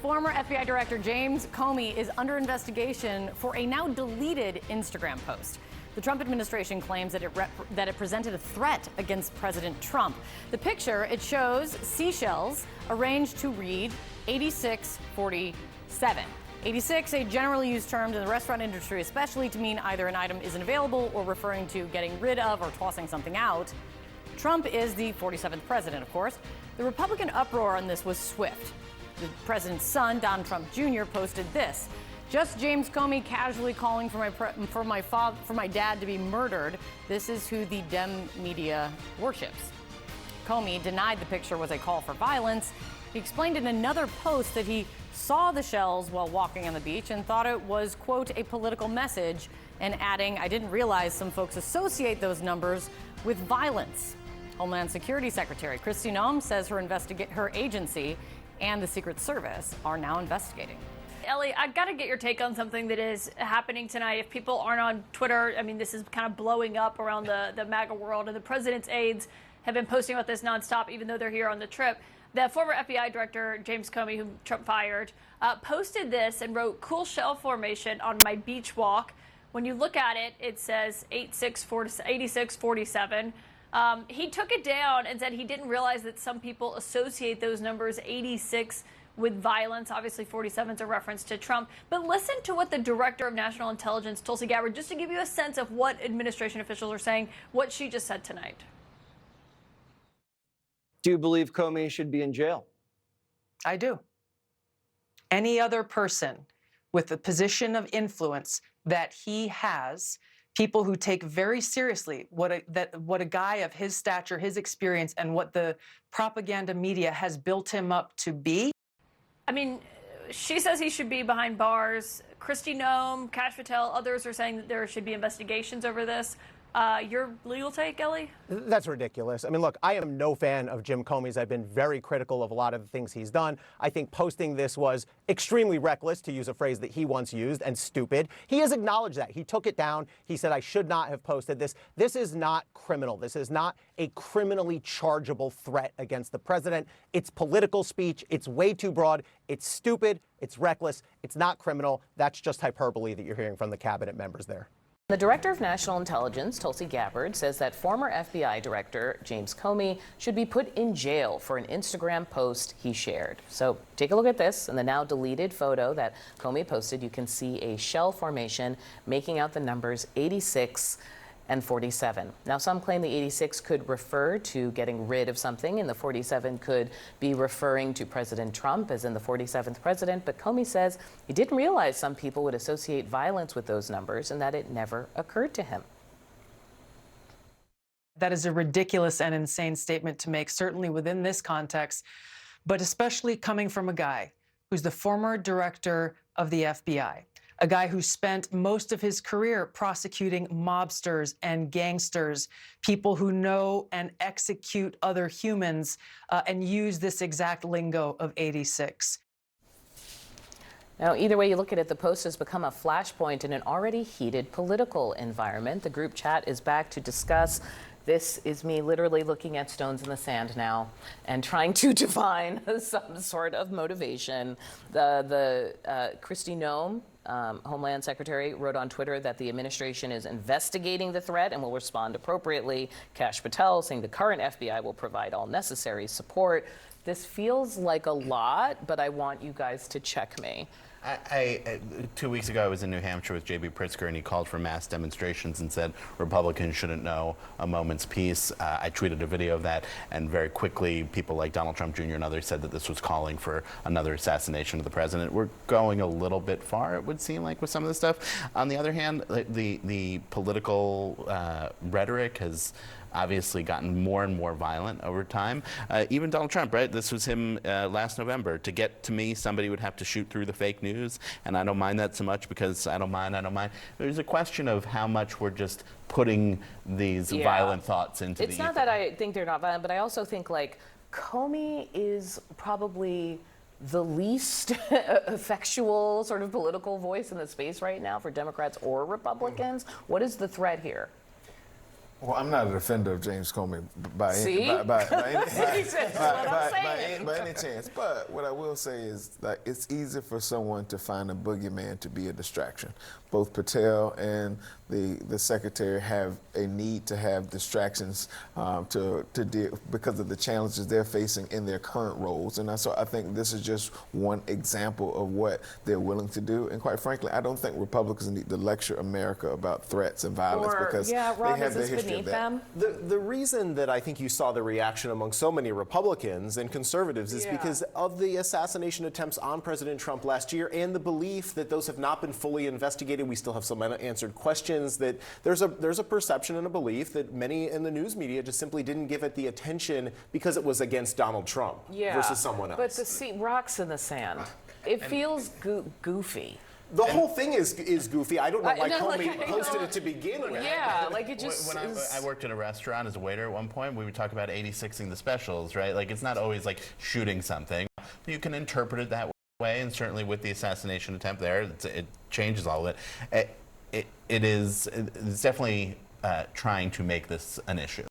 Former FBI Director James Comey is under investigation for a now deleted Instagram post. The Trump administration claims that it presented a threat against President Trump. The picture, it shows seashells arranged to read 8647. 86, a generally used term in the restaurant industry, especially to mean either an item isn't available or referring to getting rid of or tossing something out. Trump is the 47th president, of course. The Republican uproar on this was swift. The president's son, Donald Trump Jr., posted this. Just James Comey casually calling for my dad to be murdered. This is who the Dem media worships. Comey denied the picture was a call for violence. He explained in another post that he saw the shells while walking on the beach and thought it was, quote, a political message, and adding, I didn't realize some folks associate those numbers with violence. Homeland Security Secretary Kristi Noem says her agency and the Secret Service are now investigating. Ellie, I've got to get your take on something that is happening tonight. If people aren't on Twitter, I mean, this is kind of blowing up around the MAGA world, and the president's aides have been posting about this nonstop, even though they're here on the trip. The former FBI director, James Comey, whom Trump fired, posted this and wrote, cool shell formation on my beach walk. When you look at it, it says 8647. He took it down and said he didn't realize that some people associate those numbers 86 with violence. Obviously, 47 is a reference to Trump. But listen to what the Director of National Intelligence, Tulsi Gabbard, just to give you a sense of what administration officials are saying, what she just said tonight. Do you believe Comey should be in jail? I do. Any other person with the position of influence that he has, people who take very seriously what a guy of his stature, his experience, and what the propaganda media has built him up to be. I mean, she says he should be behind bars. Kristi Noem, Kash Patel, others are saying that there should be investigations over this. Your legal take, Ellie? That's ridiculous. I mean, look, I am no fan of Jim Comey's. I've been very critical of a lot of the things he's done. I think posting this was extremely reckless, to use a phrase that he once used, and stupid. He has acknowledged that. He took it down. He said, I should not have posted this. This is not criminal. This is not a criminally chargeable threat against the president. It's political speech. It's way too broad. It's stupid. It's reckless. It's not criminal. That's just hyperbole that you're hearing from the cabinet members there. The Director of National Intelligence, Tulsi Gabbard, says that former FBI Director James Comey should be put in jail for an Instagram post he shared. So take a look at this. In the now deleted photo that Comey posted, you can see a shell formation making out the numbers 86 and 47. Now, some claim the 86 could refer to getting rid of something, and the 47 could be referring to President Trump, as in the 47th president. But Comey says he didn't realize some people would associate violence with those numbers and that it never occurred to him. That is a ridiculous and insane statement to make, certainly within this context, but especially coming from a guy who's the former director of the FBI. A guy who spent most of his career prosecuting mobsters and gangsters, people who know and execute other humans and use this exact lingo of 86. Now, either way you look at it, the post has become a flashpoint in an already heated political environment. The group chat is back to discuss. This is me literally looking at stones in the sand now and trying to define some sort of motivation. Kristi Noem, Homeland Secretary, wrote on Twitter that the administration is investigating the threat and will respond appropriately. Kash Patel saying the current FBI will provide all necessary support. This feels like a lot, but I want you guys to check me. 2 weeks ago, I was in New Hampshire with J.B. Pritzker, and he called for mass demonstrations and said Republicans shouldn't know a moment's peace. I tweeted a video of that, and very quickly, people like Donald Trump Jr. and others said that this was calling for another assassination of the president. We're going a little bit far, it would seem like, with some of this stuff. On the other hand, the political rhetoric has obviously gotten more and more violent over time. Even Donald Trump, right? This was him last November. To get to me, somebody would have to shoot through the fake news, and I don't mind that so much because I don't mind. There's a question of how much we're just putting these violent thoughts into It's not that I think they're not violent, but I also think, like, Comey is probably the least effectual sort of political voice in the space right now for Democrats or Republicans. What is the threat here? Well, I'm not a defender of James Comey by See? any, by any, That's what I'm saying. by any chance. But what I will say is that it's easy for someone to find a boogeyman to be a distraction. Both Patel and the secretary have a need to have distractions to deal because of the challenges they're facing in their current roles. And so I think this is just one example of what they're willing to do. And quite frankly, I don't think Republicans need to lecture America about threats and violence because Rob, they have is the this history beneath of that. them? The reason that I think you saw the reaction among so many Republicans and conservatives is because of the assassination attempts on President Trump last year and the belief that those have not been fully investigated. We still have some unanswered questions, that there's a perception and a belief that many in the news media just simply didn't give it the attention because it was against Donald Trump versus someone else. But to see rocks in the sand, it feels goofy. The whole thing is goofy. I don't know why no, Comey like, posted it to begin with. Yeah, like it just When I worked at a restaurant as a waiter at one point, we would talk about 86ing the specials, right? Like, it's not always like shooting something. You can interpret it that way, and certainly with the assassination attempt there, it changes all of it. It's definitely trying to make this an issue.